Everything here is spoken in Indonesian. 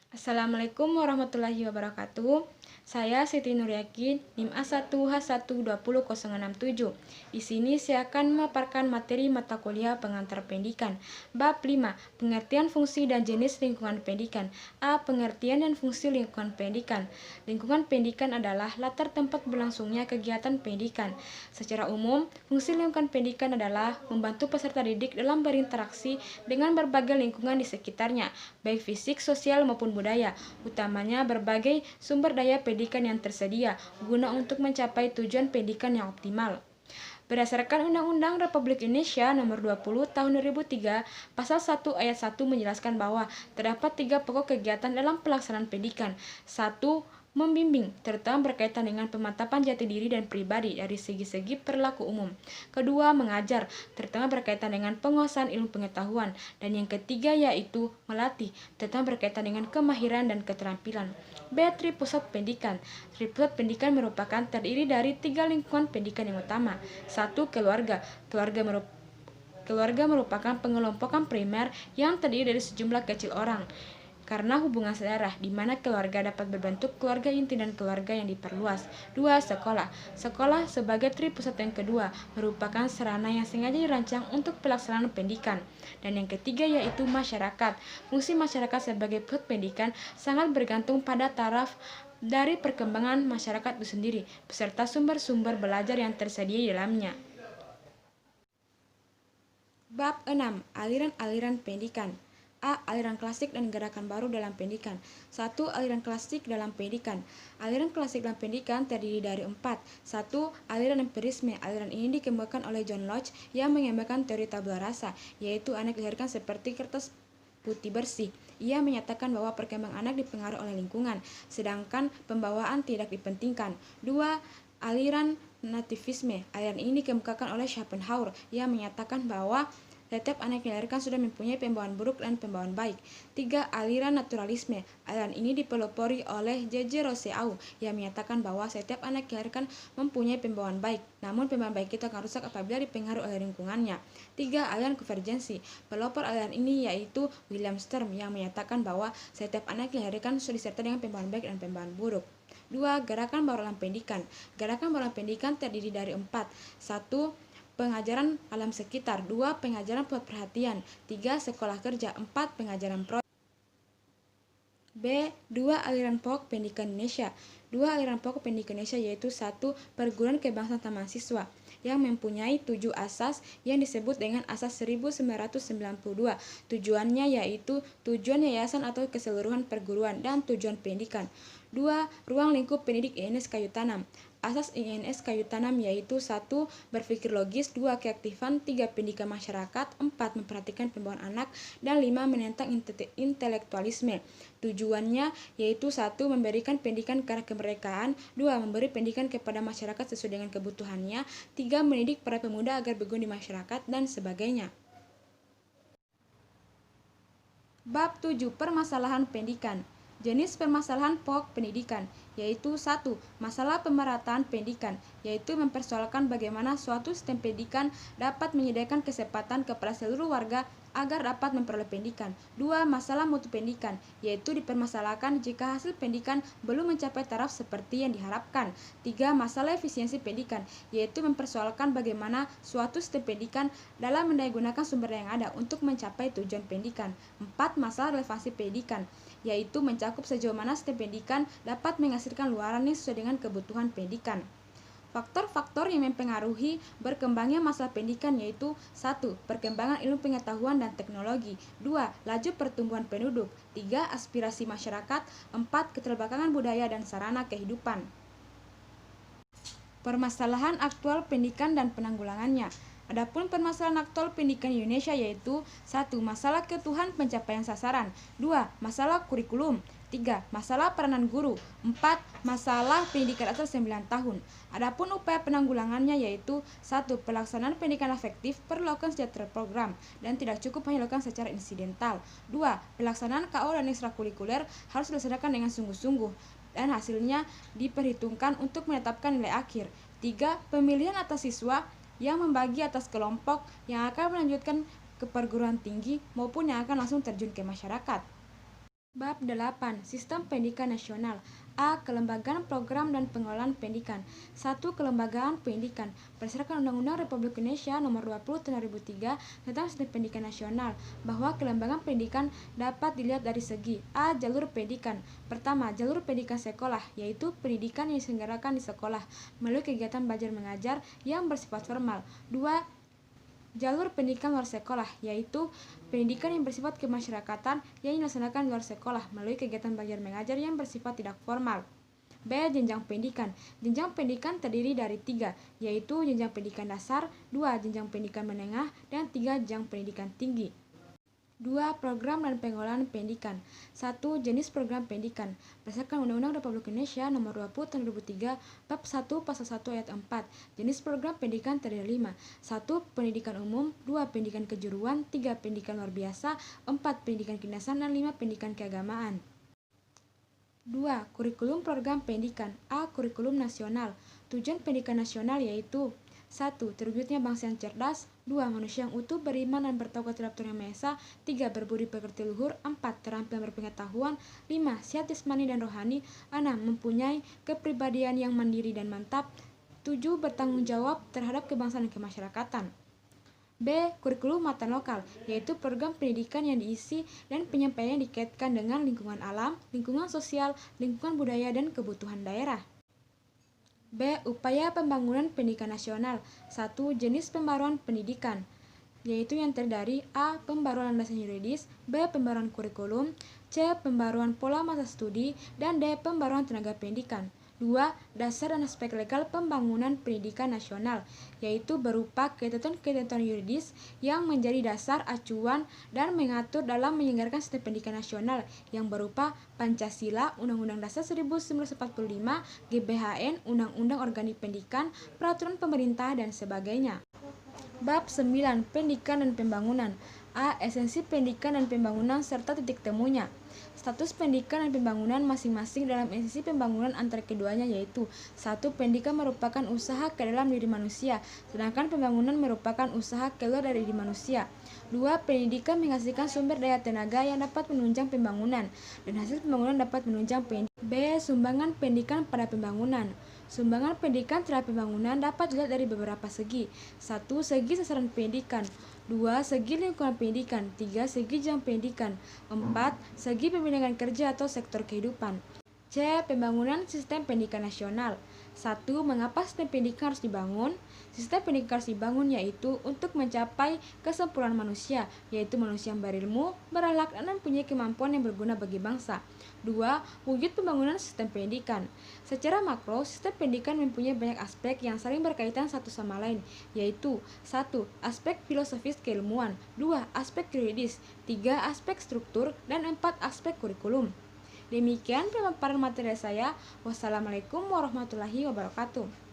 Assalamualaikum warahmatullahi wabarakatuh. Saya Siti Nuryakin, NIM A1H1206067. Di sini saya akan memaparkan materi mata kuliah pengantar pendidikan. Bab 5, pengertian fungsi dan jenis lingkungan pendidikan. A. Pengertian dan fungsi lingkungan pendidikan. Lingkungan pendidikan adalah latar tempat berlangsungnya kegiatan pendidikan. Secara umum, fungsi lingkungan pendidikan adalah membantu peserta didik dalam berinteraksi dengan berbagai lingkungan di sekitarnya, baik fisik, sosial, maupun budaya, utamanya berbagai sumber daya pendidikan yang tersedia, guna untuk mencapai tujuan pendidikan yang optimal. Berdasarkan Undang-Undang Republik Indonesia Nomor 20 Tahun 2003, Pasal 1 Ayat 1 menjelaskan bahwa terdapat 3 pokok kegiatan dalam pelaksanaan pendidikan. 1. Membimbing, terutama berkaitan dengan pemantapan jati diri dan pribadi dari segi-segi perilaku umum. Kedua, mengajar, terutama berkaitan dengan penguasaan ilmu pengetahuan. Dan yang ketiga yaitu melatih, terutama berkaitan dengan kemahiran dan keterampilan. B. Tripusat pendidikan. Tripusat pendidikan merupakan terdiri dari 3 lingkungan pendidikan yang utama. 1. Keluarga. Keluarga merupakan pengelompokan primer yang terdiri dari sejumlah kecil orang karena hubungan sedarah, di mana keluarga dapat berbentuk keluarga inti dan keluarga yang diperluas. 2. Sekolah. Sekolah sebagai tripusat yang kedua merupakan sarana yang sengaja dirancang untuk pelaksanaan pendidikan. Dan yang ketiga yaitu masyarakat. Fungsi masyarakat sebagai pusat pendidikan sangat bergantung pada taraf dari perkembangan masyarakat itu sendiri, beserta sumber-sumber belajar yang tersedia di dalamnya. Bab 6. Aliran-aliran pendidikan. A. Aliran klasik dan gerakan baru dalam pendidikan. 1. Aliran klasik dalam pendidikan. Aliran klasik dalam pendidikan terdiri dari 4. 1. Aliran empirisme. Aliran ini dikembangkan oleh John Locke yang mengembangkan teori tabula rasa, yaitu anak dilahirkan seperti kertas putih bersih. Ia menyatakan bahwa perkembangan anak dipengaruhi oleh lingkungan, sedangkan pembawaan tidak dipentingkan. 2. Aliran nativisme. Aliran ini dikemukakan oleh Schopenhauer yang menyatakan bahwa setiap anak yang dilahirkan sudah mempunyai pembawaan buruk dan pembawaan baik. 3. Aliran naturalisme. Aliran ini dipelopori oleh J.J. Rousseau yang menyatakan bahwa setiap anak yang dilahirkan mempunyai pembawaan baik, namun pembawaan baik itu akan rusak apabila dipengaruhi oleh lingkungannya. 3. Aliran konvergensi. Pelopor aliran ini yaitu William Sturm yang menyatakan bahwa setiap anak yang dilahirkan sudah disertai dengan pembawaan baik dan pembawaan buruk. 2. Gerakan baru dalam pendidikan. Gerakan baru dalam pendidikan terdiri dari 4. 1. Pengajaran alam sekitar. 2. Pengajaran pusat perhatian. 3. Sekolah kerja. 4. Pengajaran proyek. B. 2. Aliran pokok pendidikan Indonesia. 2. Aliran pokok pendidikan Indonesia yaitu 1. Perguruan kebangsaan taman siswa yang mempunyai 7 asas yang disebut dengan Asas 1992. Tujuannya yaitu tujuan yayasan atau keseluruhan perguruan dan tujuan pendidikan. 2. Ruang lingkup pendidik INS Kayu Tanam. Asas INS Kayu Tanam yaitu 1. Berpikir logis, 2. Keaktifan, 3. Pendidikan masyarakat, 4. Memperhatikan pembawaan anak, dan 5. Menentang intelektualisme. Tujuannya yaitu 1. Memberikan pendidikan ke arah kemerdekaan, 2. Memberi pendidikan kepada masyarakat sesuai dengan kebutuhannya, 3. Mendidik para pemuda agar berguna di masyarakat, dan sebagainya. Bab 7. Permasalahan pendidikan. Jenis permasalahan pokok pendidikan, yaitu 1. Masalah pemerataan pendidikan, yaitu mempersoalkan bagaimana suatu sistem pendidikan dapat menyediakan kesempatan kepada seluruh warga agar dapat memperoleh pendidikan. 2. Masalah mutu pendidikan, yaitu dipermasalahkan jika hasil pendidikan belum mencapai taraf seperti yang diharapkan. 3. Masalah efisiensi pendidikan, yaitu mempersoalkan bagaimana suatu sistem pendidikan dalam mendayagunakan sumber yang ada untuk mencapai tujuan pendidikan. 4. Masalah relevansi pendidikan, yaitu mencakup sejauh mana sistem pendidikan dapat menghasilkan luaran yang sesuai dengan kebutuhan pendidikan. Faktor-faktor yang mempengaruhi berkembangnya masalah pendidikan yaitu 1. Perkembangan ilmu pengetahuan dan teknologi. 2. Laju pertumbuhan penduduk. 3. Aspirasi masyarakat. 4. Keterbelakangan budaya dan sarana kehidupan. Permasalahan aktual pendidikan dan penanggulangannya. Adapun permasalahan aktual pendidikan Indonesia yaitu 1. Masalah keutuhan pencapaian sasaran. 2. Masalah kurikulum. 3. Masalah peranan guru. 4. Masalah pendidikan atas 9 tahun. Adapun upaya penanggulangannya yaitu 1. Pelaksanaan pendidikan efektif perlu dilakukan secara terprogram dan tidak cukup hanya dilakukan secara insidental. 2. Pelaksanaan KO dan ekstrakurikuler harus dilaksanakan dengan sungguh-sungguh dan hasilnya diperhitungkan untuk menetapkan nilai akhir. 3. Pemilihan atas siswa yang membagi atas kelompok yang akan melanjutkan ke perguruan tinggi maupun yang akan langsung terjun ke masyarakat. Bab 8. Sistem Pendidikan Nasional. A. Kelembagaan Program dan Pengelolaan Pendidikan. 1. Kelembagaan Pendidikan. Berdasarkan Undang-Undang Republik Indonesia Nomor 20 Tahun 2003 tentang Sistem Pendidikan Nasional, bahwa kelembagaan pendidikan dapat dilihat dari segi A. Jalur pendidikan. Pertama, jalur pendidikan sekolah, yaitu pendidikan yang diselenggarakan di sekolah melalui kegiatan belajar mengajar yang bersifat formal. 2. Jalur pendidikan luar sekolah, yaitu pendidikan yang bersifat kemasyarakatan yang dilaksanakan di luar sekolah melalui kegiatan belajar mengajar yang bersifat tidak formal. B. Jenjang pendidikan. Jenjang pendidikan terdiri dari 3, yaitu jenjang pendidikan dasar, 2. Jenjang pendidikan menengah, dan 3. Jenjang pendidikan tinggi. 2. Program dan pengelolaan pendidikan. 1. Jenis program pendidikan. Berdasarkan Undang-Undang Republik Indonesia Nomor 20 Tahun 2003 Bab 1 Pasal 1 Ayat 4. Jenis program pendidikan terdiri 5. 1. Pendidikan umum, 2. Pendidikan kejuruan, 3. Pendidikan luar biasa, 4. Pendidikan kedinasan, dan 5. Pendidikan keagamaan. 2. Kurikulum program pendidikan. A. Kurikulum nasional. Tujuan pendidikan nasional yaitu 1. Terwujudnya bangsa yang cerdas, 2. Manusia yang utuh, beriman dan bertakwa terhadap Tuhan Yang Maha Esa, 3. Berbudi pekerti luhur, 4. Terampil berpengetahuan, 5. Sehat jasmani dan rohani, 6. Mempunyai kepribadian yang mandiri dan mantap, 7. Bertanggung jawab terhadap kebangsaan dan kemasyarakatan. B. Kurikulum muatan lokal, yaitu program pendidikan yang diisi dan penyampaiannya dikaitkan dengan lingkungan alam, lingkungan sosial, lingkungan budaya, dan kebutuhan daerah. B. Upaya pembangunan pendidikan nasional. 1. Jenis pembaruan pendidikan, yaitu yang terdiri dari A. Pembaruan landasan yuridis, B. Pembaruan kurikulum, C. Pembaruan pola masa studi, dan D. Pembaruan tenaga pendidikan. 2. Dasar dan aspek legal pembangunan pendidikan nasional, yaitu berupa ketentuan-ketentuan yuridis yang menjadi dasar acuan dan mengatur dalam menyelenggarakan sistem pendidikan nasional yang berupa Pancasila, Undang-Undang Dasar 1945, GBHN, Undang-Undang Organik Pendidikan, Peraturan Pemerintah, dan sebagainya. Bab 9. Pendidikan dan Pembangunan. A. Esensi pendidikan dan pembangunan serta titik temunya. Status pendidikan dan pembangunan masing-masing dalam esensi pembangunan antara keduanya yaitu 1. Pendidikan merupakan usaha ke dalam diri manusia, sedangkan pembangunan merupakan usaha keluar dari diri manusia. 2. Pendidikan menghasilkan sumber daya tenaga yang dapat menunjang pembangunan, dan hasil pembangunan dapat menunjang pendidikan. B. Sumbangan pendidikan pada pembangunan. Sumbangan pendidikan terhadap pembangunan dapat dilihat dari beberapa segi. 1. Segi sasaran pendidikan, 2. Segi lingkungan pendidikan, 3. Segi jam pendidikan, 4. Segi pembinaan kerja atau sektor kehidupan. C. Pembangunan sistem pendidikan nasional. 1. Mengapa sistem pendidikan harus dibangun? Sistem pendidikan harus dibangun yaitu untuk mencapai kesempurnaan manusia, yaitu manusia yang berilmu, berakhlak, dan mempunyai kemampuan yang berguna bagi bangsa. 2. Wujud pembangunan sistem pendidikan. Secara makro, sistem pendidikan mempunyai banyak aspek yang saling berkaitan satu sama lain, yaitu 1. Aspek filosofis keilmuan, 2. Aspek yuridis, 3. Aspek struktur, dan 4. Aspek kurikulum. Demikian pemaparan materi saya. Wassalamualaikum warahmatullahi wabarakatuh.